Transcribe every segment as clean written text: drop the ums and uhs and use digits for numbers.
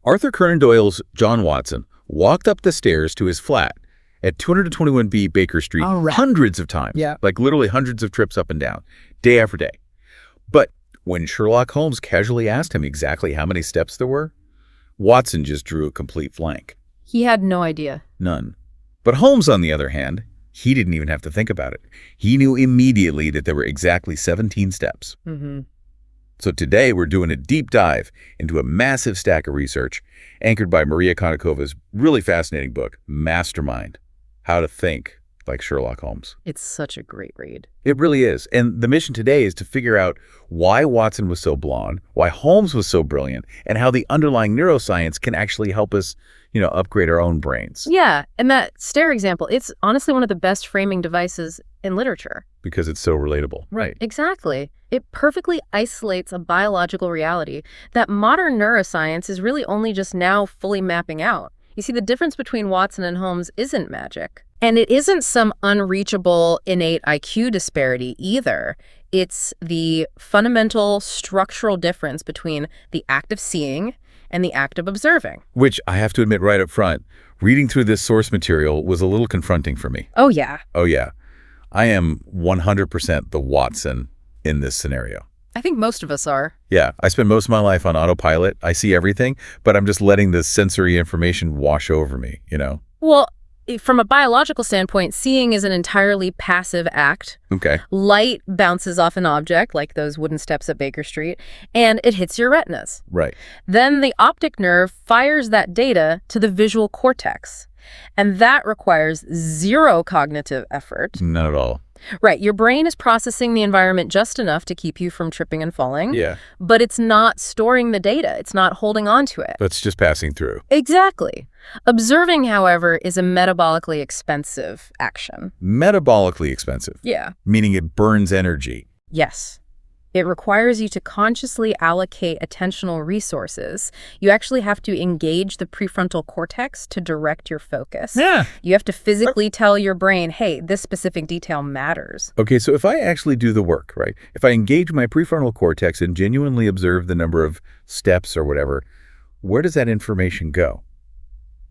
Arthur Conan Doyle's John Watson walked up the stairs to his flat at 221B Baker Street hundreds of times, like literally hundreds of trips up and down, day after day. But when Sherlock Holmes casually asked him exactly how many steps there were, Watson just drew a complete blank. He had no idea. None. But Holmes, on the other hand, he didn't even have to think about it. He knew immediately that there were exactly 17 steps. So today we're doing a deep dive into a massive stack of research anchored by Maria Konnikova's really fascinating book, Mastermind, How to Think Like Sherlock Holmes. It's such a great read. It really is. And the mission today is to figure out why Watson was so blonde, why Holmes was so brilliant, and how the underlying neuroscience can actually help us, upgrade our own brains. Yeah, and that stair example, it's honestly one of the best framing devices in literature. Because it's so relatable. Right. Exactly. It perfectly isolates a biological reality that modern neuroscience is really only just now fully mapping out. You see, the difference between Watson and Holmes isn't magic. And it isn't some unreachable innate IQ disparity either. It's the fundamental structural difference between the act of seeing and the act of observing. Which, I have to admit right up front, reading through this source material was a little confronting for me. Oh, yeah. Oh, yeah. I am 100% the Watson in this scenario. I think most of us are. Yeah, I spend most of my life on autopilot. I see everything, but I'm just letting the sensory information wash over me, Well, from a biological standpoint, seeing is an entirely passive act. Okay. Light bounces off an object, like those wooden steps at Baker Street, and it hits your retinas. Right. Then the optic nerve fires that data to the visual cortex. And that requires zero cognitive effort. None at all. Right. Your brain is processing the environment just enough to keep you from tripping and falling. Yeah. But it's not storing the data. It's not holding on to it. It's just passing through. Exactly. Observing, however, is a metabolically expensive action. Metabolically expensive? Yeah. Meaning it burns energy. Yes. It requires you to consciously allocate attentional resources. You actually have to engage the prefrontal cortex to direct your focus. Yeah. You have to physically tell your brain, hey, this specific detail matters. Okay, so if I actually do the work, right? If I engage my prefrontal cortex and genuinely observe the number of steps or whatever, where does that information go?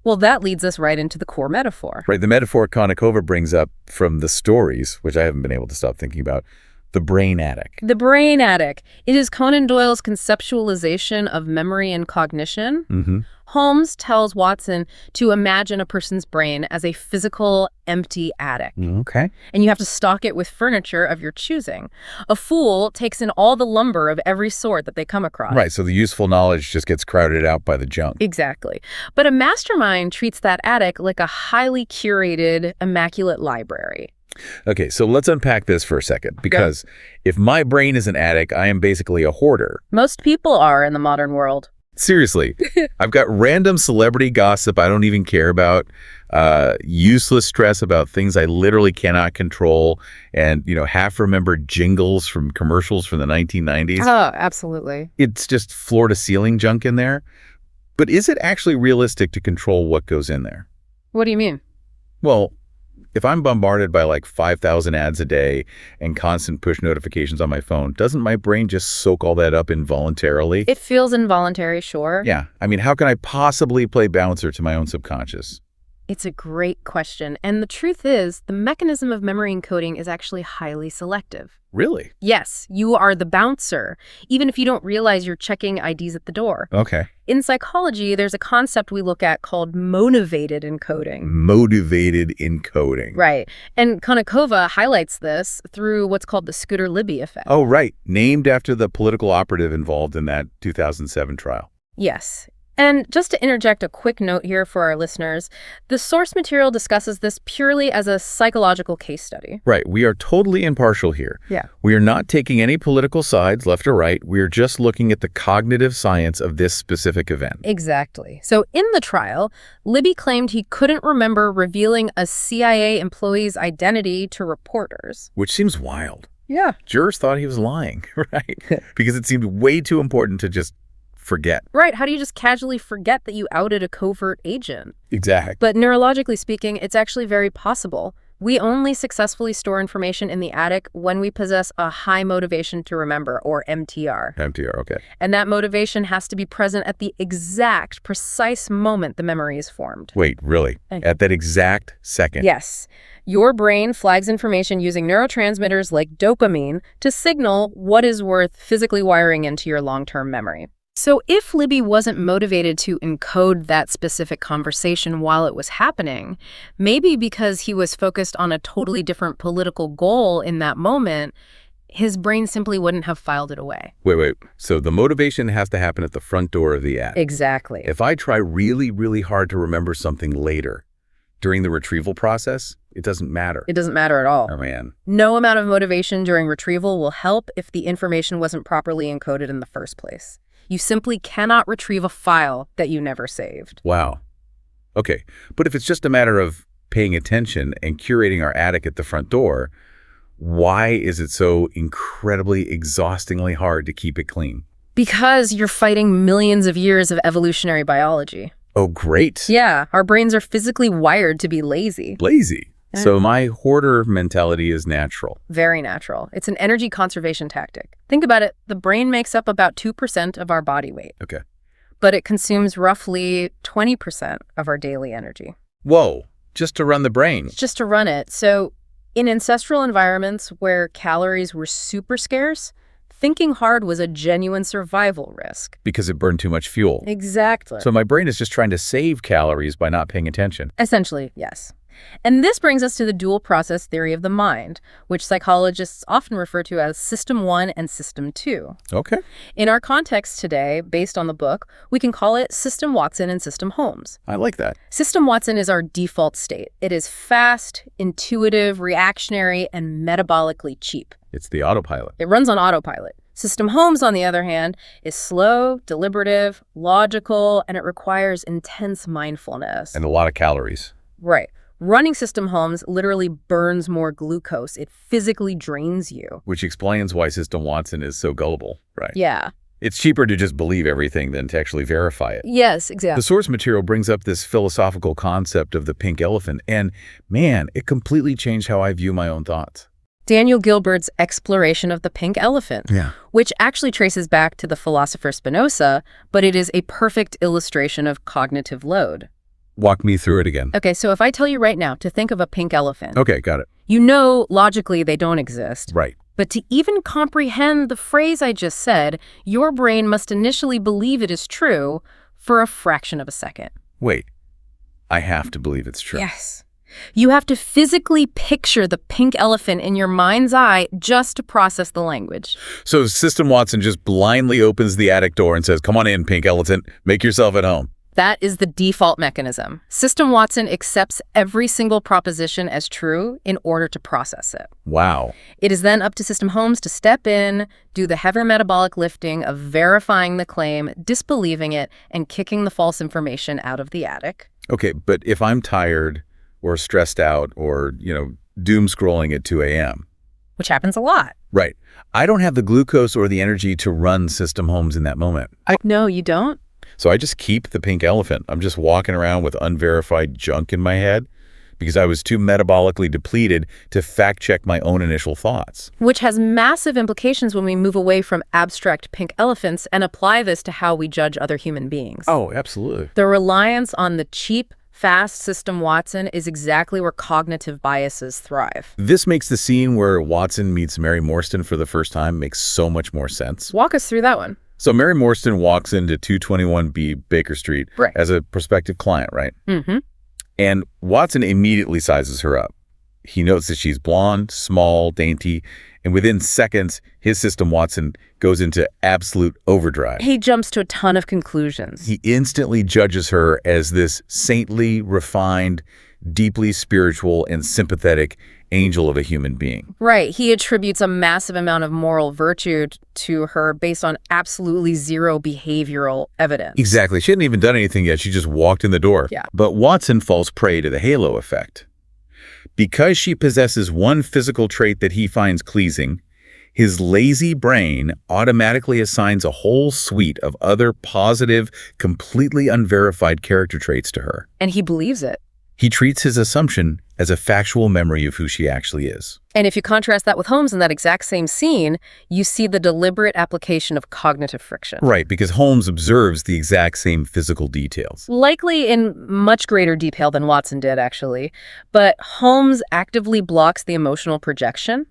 Well, that leads us right into the core metaphor. Right, the metaphor Konnikova brings up from the stories, which I haven't been able to stop thinking about, the brain attic. The brain attic. It is Conan Doyle's conceptualization of memory and cognition. Holmes tells Watson to imagine a person's brain as a physical, empty attic. Okay. And you have to stock it with furniture of your choosing. A fool takes in all the lumber of every sort that they come across. Right, so the useful knowledge just gets crowded out by the junk. Exactly. But a mastermind treats that attic like a highly curated, immaculate library. Okay, so let's unpack this for a second, because if my brain is an attic, I am basically a hoarder. Most people are in the modern world. Seriously. I've got random celebrity gossip I don't even care about, useless stress about things I literally cannot control, and, half-remembered jingles from commercials from the 1990s. Oh, absolutely. It's just floor-to-ceiling junk in there. But is it actually realistic to control what goes in there? What do you mean? Well, if I'm bombarded by like 5,000 ads a day and constant push notifications on my phone, doesn't my brain just soak all that up involuntarily? It feels involuntary, sure. Yeah. I mean, how can I possibly play bouncer to my own subconscious? It's a great question. And the truth is, the mechanism of memory encoding is actually highly selective. Really? Yes, you are the bouncer, even if you don't realize you're checking IDs at the door. Okay. In psychology, there's a concept we look at called motivated encoding. Motivated encoding. Right. And Konnikova highlights this through what's called the Scooter-Libby effect. Oh, right. Named after the political operative involved in that 2007 trial. Yes. And just to interject a quick note here for our listeners, the source material discusses this purely as a psychological case study. Right. We are totally impartial here. Yeah. We are not taking any political sides, left or right. We are just looking at the cognitive science of this specific event. Exactly. So in the trial, Libby claimed he couldn't remember revealing a CIA employee's identity to reporters. Which seems wild. Yeah. Jurors thought he was lying, right? Because it seemed way too important to just forget. Right. How do you just casually forget that you outed a covert agent? Exactly. But neurologically speaking, it's actually very possible. We only successfully store information in the attic when we possess a high motivation to remember, or MTR. MTR, okay. And that motivation has to be present at the exact, precise moment the memory is formed. Wait, really? At that exact second? Yes. Your brain flags information using neurotransmitters like dopamine to signal what is worth physically wiring into your long-term memory. So if Libby wasn't motivated to encode that specific conversation while it was happening, maybe because he was focused on a totally different political goal in that moment, his brain simply wouldn't have filed it away. Wait. So the motivation has to happen at the front door of the attic. Exactly. If I try really, really hard to remember something later, during the retrieval process, it doesn't matter. It doesn't matter at all. Oh, man. No amount of motivation during retrieval will help if the information wasn't properly encoded in the first place. You simply cannot retrieve a file that you never saved. Wow. Okay, but if it's just a matter of paying attention and curating our attic at the front door, why is it so incredibly, exhaustingly hard to keep it clean? Because you're fighting millions of years of evolutionary biology. Oh, great. Yeah, our brains are physically wired to be lazy. Lazy. So my hoarder mentality is natural. Very natural. It's an energy conservation tactic. Think about it. The brain makes up about 2% of our body weight. Okay. But it consumes roughly 20% of our daily energy. Whoa, just to run the brain. Just to run it. So in ancestral environments where calories were super scarce, thinking hard was a genuine survival risk. Because it burned too much fuel. Exactly. So my brain is just trying to save calories by not paying attention. Essentially, yes. And this brings us to the dual process theory of the mind, which psychologists often refer to as System 1 and System 2. Okay. In our context today, based on the book, we can call it System Watson and System Holmes. I like that. System Watson is our default state. It is fast, intuitive, reactionary, and metabolically cheap. It's the autopilot. It runs on autopilot. System Holmes, on the other hand, is slow, deliberative, logical, and it requires intense mindfulness. And a lot of calories. Right. Running System Holmes literally burns more glucose. It physically drains you. Which explains why System Watson is so gullible, right? Yeah. It's cheaper to just believe everything than to actually verify it. Yes, exactly. The source material brings up this philosophical concept of the pink elephant, and man, it completely changed how I view my own thoughts. Daniel Gilbert's exploration of the pink elephant, which actually traces back to the philosopher Spinoza, but it is a perfect illustration of cognitive load. Walk me through it again. Okay, so if I tell you right now to think of a pink elephant. Okay, got it. You know logically they don't exist. Right. But to even comprehend the phrase I just said, your brain must initially believe it is true for a fraction of a second. Wait, I have to believe it's true. Yes. You have to physically picture the pink elephant in your mind's eye just to process the language. So System Watson just blindly opens the attic door and says, "Come on in, pink elephant, make yourself at home." That is the default mechanism. System Watson accepts every single proposition as true in order to process it. Wow. It is then up to System Holmes to step in, do the heavy metabolic lifting of verifying the claim, disbelieving it, and kicking the false information out of the attic. Okay, but if I'm tired or stressed out or, doom scrolling at 2 a.m. Which happens a lot. Right. I don't have the glucose or the energy to run System Holmes in that moment. No, you don't? So I just keep the pink elephant. I'm just walking around with unverified junk in my head because I was too metabolically depleted to fact-check my own initial thoughts. Which has massive implications when we move away from abstract pink elephants and apply this to how we judge other human beings. Oh, absolutely. The reliance on the cheap, fast System Watson is exactly where cognitive biases thrive. This makes the scene where Watson meets Mary Morstan for the first time makes so much more sense. Walk us through that one. So Mary Morstan walks into 221B Baker Street as a prospective client, right? Mm-hmm. And Watson immediately sizes her up. He notes that she's blonde, small, dainty, and within seconds, his System Watson goes into absolute overdrive. He jumps to a ton of conclusions. He instantly judges her as this saintly, refined, deeply spiritual, and sympathetic angel of a human being. Right. He attributes a massive amount of moral virtue to her based on absolutely zero behavioral evidence. Exactly. She hadn't even done anything yet. She just walked in the door. Yeah. But Watson falls prey to the halo effect. Because she possesses one physical trait that he finds pleasing, his lazy brain automatically assigns a whole suite of other positive, completely unverified character traits to her. And he believes it. He treats his assumption as a factual memory of who she actually is. And if you contrast that with Holmes in that exact same scene, you see the deliberate application of cognitive friction. Right, because Holmes observes the exact same physical details. Likely in much greater detail than Watson did, actually. But Holmes actively blocks the emotional projection.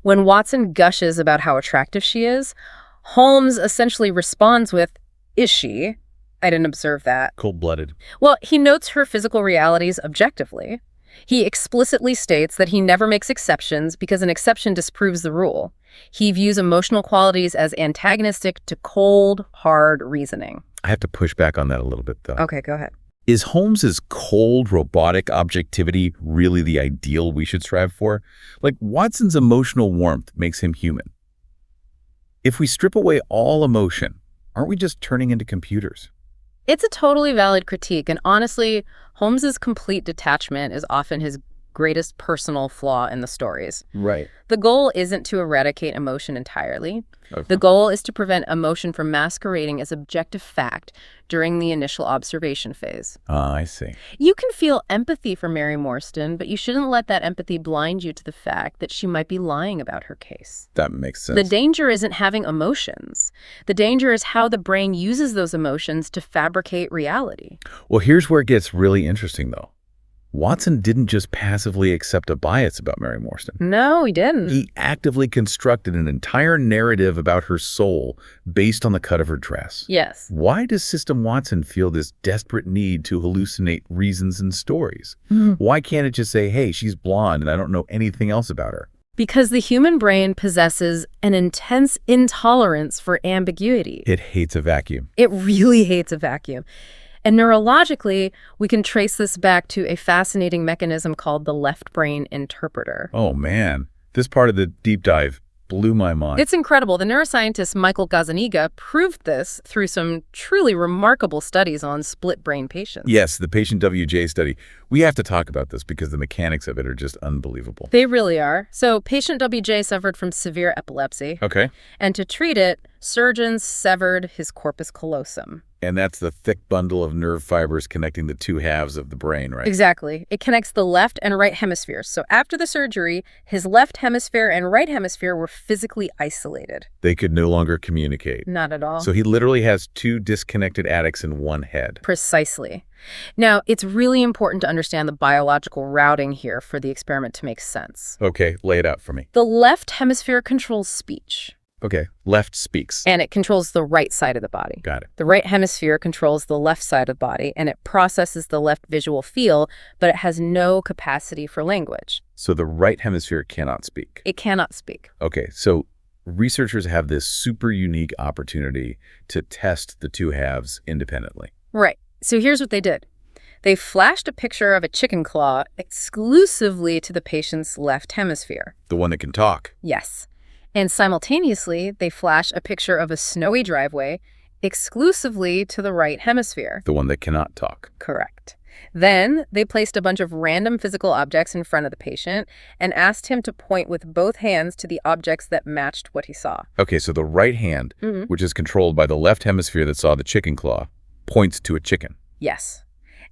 When Watson gushes about how attractive she is, Holmes essentially responds with, "Is she? I didn't observe that." Cold-blooded. Well, he notes her physical realities objectively. He explicitly states that he never makes exceptions because an exception disproves the rule. He views emotional qualities as antagonistic to cold, hard reasoning. I have to push back on that a little bit, though. Okay, go ahead. Is Holmes's cold, robotic objectivity really the ideal we should strive for? Like, Watson's emotional warmth makes him human. If we strip away all emotion, aren't we just turning into computers? It's a totally valid critique, and honestly, Holmes's complete detachment is often his greatest personal flaw in the stories. Right. The goal isn't to eradicate emotion entirely. Okay. The goal is to prevent emotion from masquerading as objective fact during the initial observation phase. I see. You can feel empathy for Mary Morstan, but you shouldn't let that empathy blind you to the fact that she might be lying about her case. That makes sense. The danger isn't having emotions. The danger is how the brain uses those emotions to fabricate reality. Well, here's where it gets really interesting, though. Watson didn't just passively accept a bias about Mary Morstan. No, he didn't. He actively constructed an entire narrative about her soul based on the cut of her dress. Yes. Why does System Watson feel this desperate need to hallucinate reasons and stories? Why can't it just say, hey, she's blonde and I don't know anything else about her? Because the human brain possesses an intense intolerance for ambiguity. It hates a vacuum. It really hates a vacuum. And neurologically, we can trace this back to a fascinating mechanism called the left brain interpreter. Oh, man. This part of the deep dive blew my mind. It's incredible. The neuroscientist Michael Gazzaniga proved this through some truly remarkable studies on split brain patients. Yes, the patient WJ study. We have to talk about this because the mechanics of it are just unbelievable. They really are. So patient WJ suffered from severe epilepsy. Okay. And to treat it, surgeons severed his corpus callosum. And that's the thick bundle of nerve fibers connecting the two halves of the brain, right? Exactly. It connects the left and right hemispheres. So after the surgery, his left hemisphere and right hemisphere were physically isolated. They could no longer communicate. Not at all. So he literally has two disconnected attics in one head. Precisely. Now, it's really important to understand the biological routing here for the experiment to make sense. Okay, lay it out for me. The left hemisphere controls speech. Okay, left speaks. And it controls the right side of the body. Got it. The right hemisphere controls the left side of the body, and it processes the left visual field, but it has no capacity for language. So the right hemisphere cannot speak. It cannot speak. Okay, so researchers have this super unique opportunity to test the two halves independently. Right. So here's what they did. They flashed a picture of a chicken claw exclusively to the patient's left hemisphere. The one that can talk. Yes. And simultaneously, they flash a picture of a snowy driveway exclusively to the right hemisphere. The one that cannot talk. Correct. Then they placed a bunch of random physical objects in front of the patient and asked him to point with both hands to the objects that matched what he saw. Okay, so the right hand, which is controlled by the left hemisphere that saw the chicken claw, points to a chicken. Yes.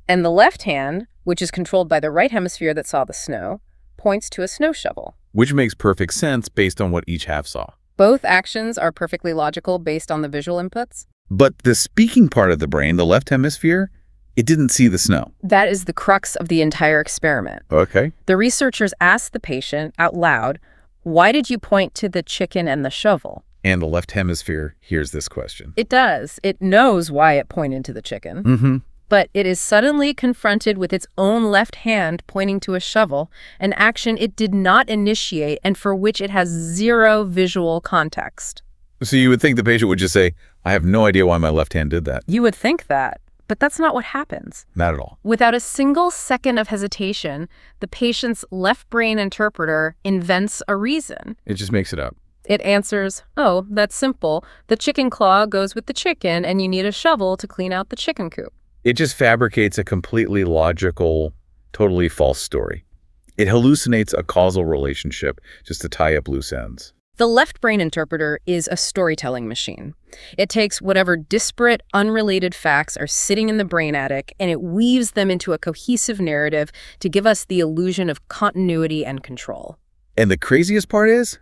And the left hand, which is controlled by the right hemisphere that saw the snow, points to a snow shovel. Which makes perfect sense based on what each half saw. Both actions are perfectly logical based on the visual inputs. But the speaking part of the brain, the left hemisphere, it didn't see the snow. That is the crux of the entire experiment. Okay. The researchers asked the patient out loud, "Why did you point to the chicken and the shovel?" And the left hemisphere hears this question. It does. It knows why it pointed to the chicken. But it is suddenly confronted with its own left hand pointing to a shovel, an action it did not initiate and for which it has zero visual context. So you would think the patient would just say, I have no idea why my left hand did that. You would think that, but that's not what happens. Not at all. Without a single second of hesitation, the patient's left brain interpreter invents a reason. It just makes it up. It answers, oh, that's simple. The chicken claw goes with the chicken and you need a shovel to clean out the chicken coop. It just fabricates a completely logical, totally false story. It hallucinates a causal relationship just to tie up loose ends. The left brain interpreter is a storytelling machine. It takes whatever disparate, unrelated facts are sitting in the brain attic, and it weaves them into a cohesive narrative to give us the illusion of continuity and control. And the craziest part is,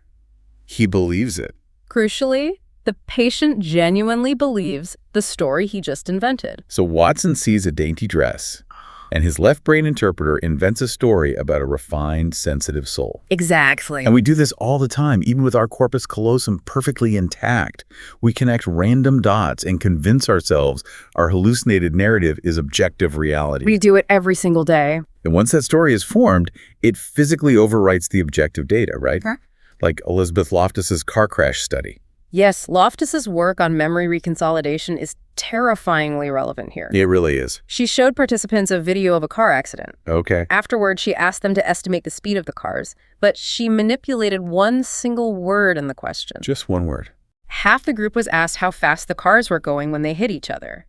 he believes it. Crucially, the patient genuinely believes the story he just invented. So Watson sees a dainty dress, and his left brain interpreter invents a story about a refined, sensitive soul. Exactly. And we do this all the time, even with our corpus callosum perfectly intact. We connect random dots and convince ourselves our hallucinated narrative is objective reality. We do it every single day. And once that story is formed, it physically overwrites the objective data, right? Huh? Like Elizabeth Loftus's car crash study. Yes, Loftus's work on memory reconsolidation is terrifyingly relevant here. It really is. She showed participants a video of a car accident. Okay. Afterward, she asked them to estimate the speed of the cars, but she manipulated one single word in the question. Just one word. Half the group was asked how fast the cars were going when they hit each other.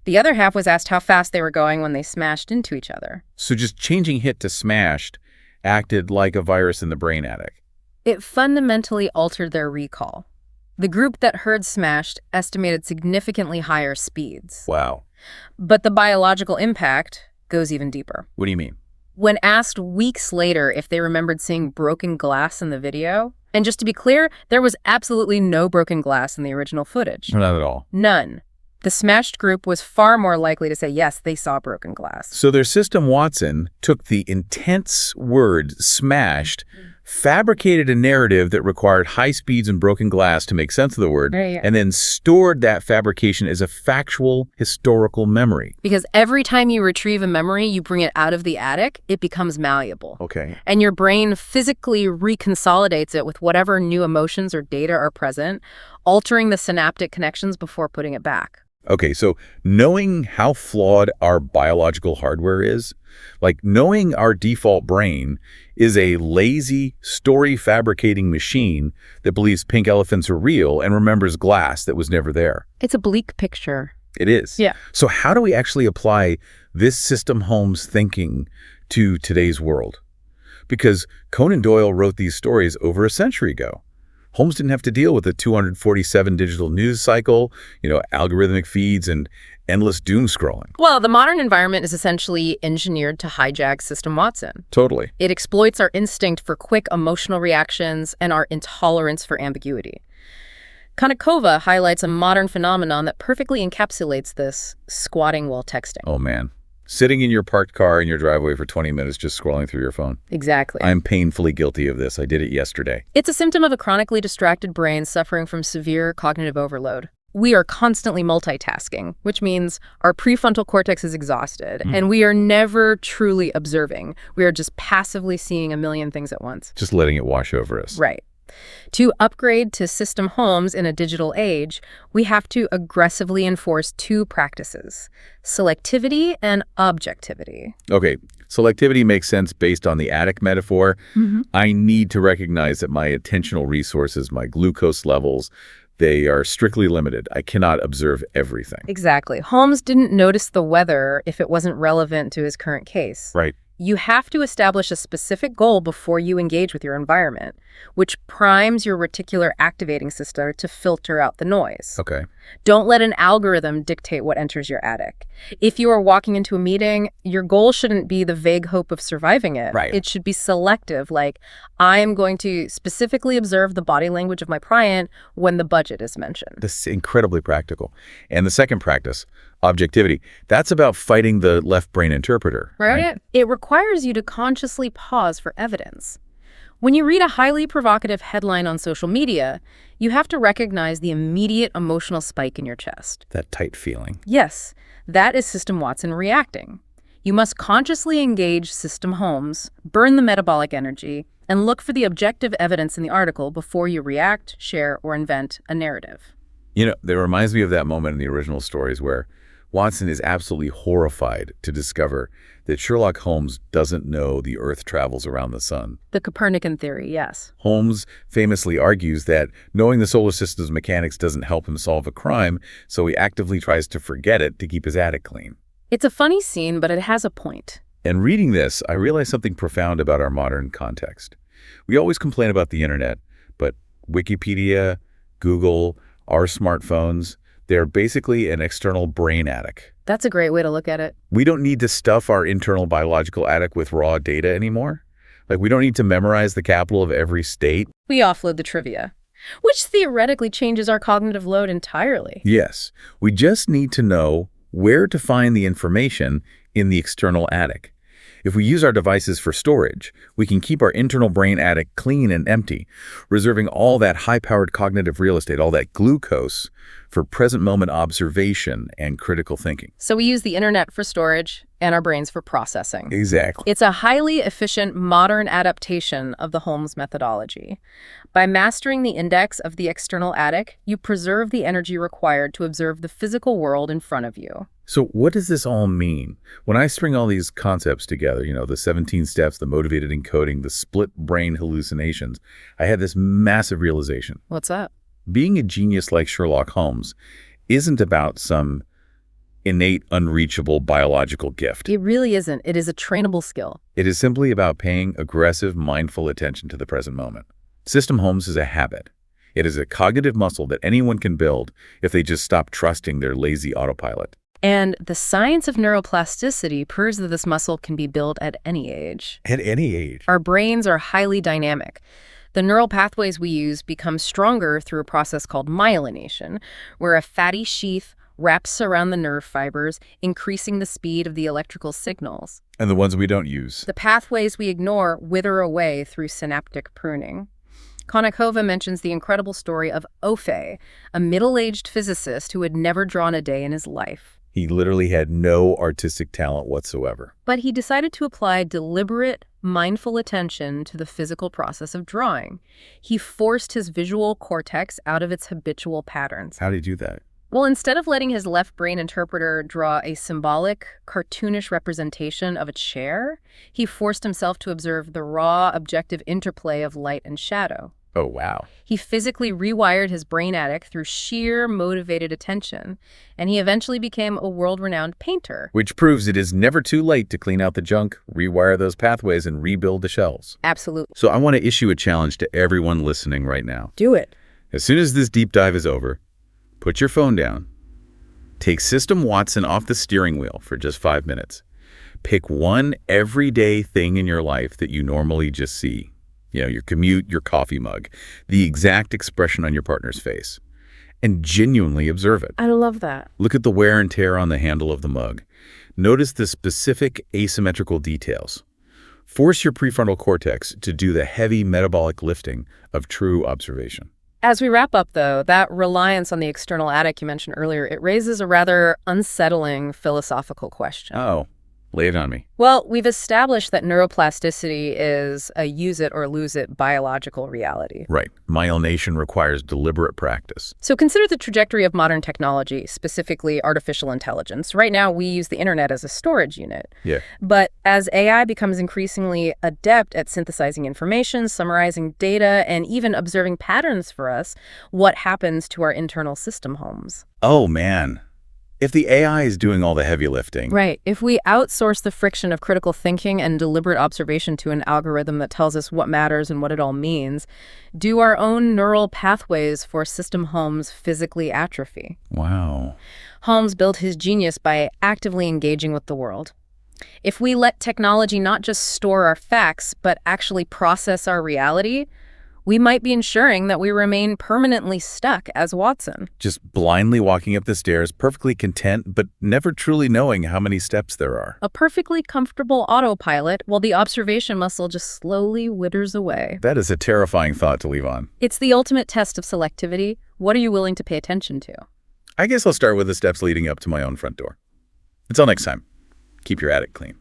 The other half was asked how fast they were going when they smashed into each other. So just changing hit to smashed acted like a virus in the brain attic. It fundamentally altered their recall. The group that heard smashed estimated significantly higher speeds. Wow. But the biological impact goes even deeper. What do you mean? When asked weeks later if they remembered seeing broken glass in the video, and just to be clear, there was absolutely no broken glass in the original footage. Not at all. None. The smashed group was far more likely to say, yes, they saw broken glass. So their system, Watson, took the intense word smashed, fabricated a narrative that required high speeds and broken glass to make sense of the word, Right. and then stored that fabrication as a factual historical memory. Because every time you retrieve a memory, you bring it out of the attic, it becomes malleable. Okay. And your brain physically reconsolidates it with whatever new emotions or data are present, altering the synaptic connections before putting it back. Okay, so knowing how flawed our biological hardware is, like knowing our default brain is a lazy, story-fabricating machine that believes pink elephants are real and remembers glass that was never there. It's a bleak picture. It is. Yeah. So how do we actually apply this system Holmes thinking to today's world? Because Conan Doyle wrote these stories over a century ago. Holmes didn't have to deal with the 247 digital news cycle, algorithmic feeds, and endless doom scrolling. Well, the modern environment is essentially engineered to hijack System Watson. Totally. It exploits our instinct for quick emotional reactions and our intolerance for ambiguity. Konnikova highlights a modern phenomenon that perfectly encapsulates this: squatting while texting. Oh, man. Sitting in your parked car in your driveway for 20 minutes just scrolling through your phone. Exactly. I'm painfully guilty of this. I did it yesterday. It's a symptom of a chronically distracted brain suffering from severe cognitive overload. We are constantly multitasking, which means our prefrontal cortex is exhausted, and we are never truly observing. We are just passively seeing a million things at once. Just letting it wash over us. Right. To upgrade to System Holmes in a digital age, we have to aggressively enforce two practices: selectivity and objectivity. Okay, selectivity makes sense based on the attic metaphor. I need to recognize that my attentional resources, my glucose levels, they are strictly limited. I cannot observe everything. Exactly. Holmes didn't notice the weather if it wasn't relevant to his current case. Right. You have to establish a specific goal before you engage with your environment, which primes your reticular activating system to filter out the noise. Okay. Don't let an algorithm dictate what enters your attic. If you are walking into a meeting, your goal shouldn't be the vague hope of surviving it. Right. It should be selective, like, I am going to specifically observe the body language of my client when the budget is mentioned. This is incredibly practical. And the second practice, objectivity, that's about fighting the left brain interpreter. Right? It requires you to consciously pause for evidence. When you read a highly provocative headline on social media, you have to recognize the immediate emotional spike in your chest. That tight feeling. Yes, that is System Watson reacting. You must consciously engage System Holmes, burn the metabolic energy, and look for the objective evidence in the article before you react, share, or invent a narrative. That reminds me of that moment in the original stories where Watson is absolutely horrified to discover that Sherlock Holmes doesn't know the Earth travels around the sun. The Copernican theory, yes. Holmes famously argues that knowing the solar system's mechanics doesn't help him solve a crime, so he actively tries to forget it to keep his attic clean. It's a funny scene, but it has a point. And reading this, I realized something profound about our modern context. We always complain about the internet, but Wikipedia, Google, our smartphones, they're basically an external brain attic. That's a great way to look at it. We don't need to stuff our internal biological attic with raw data anymore. Like, we don't need to memorize the capital of every state. We offload the trivia, which theoretically changes our cognitive load entirely. Yes, we just need to know where to find the information in the external attic. If we use our devices for storage, we can keep our internal brain attic clean and empty, reserving all that high-powered cognitive real estate, all that glucose, for present-moment observation and critical thinking. So we use the internet for storage and our brains for processing. Exactly. It's a highly efficient modern adaptation of the Holmes methodology. By mastering the index of the external attic, you preserve the energy required to observe the physical world in front of you. So what does this all mean? When I string all these concepts together, the 17 steps, the motivated encoding, the split brain hallucinations, I had this massive realization. What's that? Being a genius like Sherlock Holmes isn't about some innate, unreachable biological gift. It really isn't. It is a trainable skill. It is simply about paying aggressive, mindful attention to the present moment. System Holmes is a habit. It is a cognitive muscle that anyone can build if they just stop trusting their lazy autopilot. And the science of neuroplasticity proves that this muscle can be built at any age. At any age. Our brains are highly dynamic. The neural pathways we use become stronger through a process called myelination, where a fatty sheath wraps around the nerve fibers, increasing the speed of the electrical signals. And the ones we don't use. The pathways we ignore wither away through synaptic pruning. Konnikova mentions the incredible story of Ofe, a middle-aged physicist who had never drawn a day in his life. He literally had no artistic talent whatsoever. But he decided to apply deliberate, mindful attention to the physical process of drawing. He forced his visual cortex out of its habitual patterns. How did he do that? Well, instead of letting his left brain interpreter draw a symbolic, cartoonish representation of a chair, he forced himself to observe the raw, objective interplay of light and shadow. Oh, wow. He physically rewired his brain attic through sheer motivated attention, and he eventually became a world-renowned painter. Which proves it is never too late to clean out the junk, rewire those pathways, and rebuild the shells. Absolutely. So I want to issue a challenge to everyone listening right now. Do it. As soon as this deep dive is over, put your phone down. Take System Watson off the steering wheel for just 5 minutes. Pick one everyday thing in your life that you normally just see. Your commute, your coffee mug, the exact expression on your partner's face, and genuinely observe it. I love that. Look at the wear and tear on the handle of the mug. Notice the specific asymmetrical details. Force your prefrontal cortex to do the heavy metabolic lifting of true observation. As we wrap up, though, that reliance on the external attic you mentioned earlier, it raises a rather unsettling philosophical question. Oh, lay it on me. Well, we've established that neuroplasticity is a use-it-or-lose-it biological reality. Right. Myelination requires deliberate practice. So consider the trajectory of modern technology, specifically artificial intelligence. Right now, we use the internet as a storage unit. Yeah. But as AI becomes increasingly adept at synthesizing information, summarizing data, and even observing patterns for us, what happens to our internal system homes? Oh, man. If the AI is doing all the heavy lifting. Right. If we outsource the friction of critical thinking and deliberate observation to an algorithm that tells us what matters and what it all means, do our own neural pathways for system homes physically atrophy? Wow. Holmes built his genius by actively engaging with the world. If we let technology not just store our facts, but actually process our reality, we might be ensuring that we remain permanently stuck as Watson. Just blindly walking up the stairs, perfectly content, but never truly knowing how many steps there are. A perfectly comfortable autopilot while the observation muscle just slowly withers away. That is a terrifying thought to leave on. It's the ultimate test of selectivity. What are you willing to pay attention to? I guess I'll start with the steps leading up to my own front door. Until next time, keep your attic clean.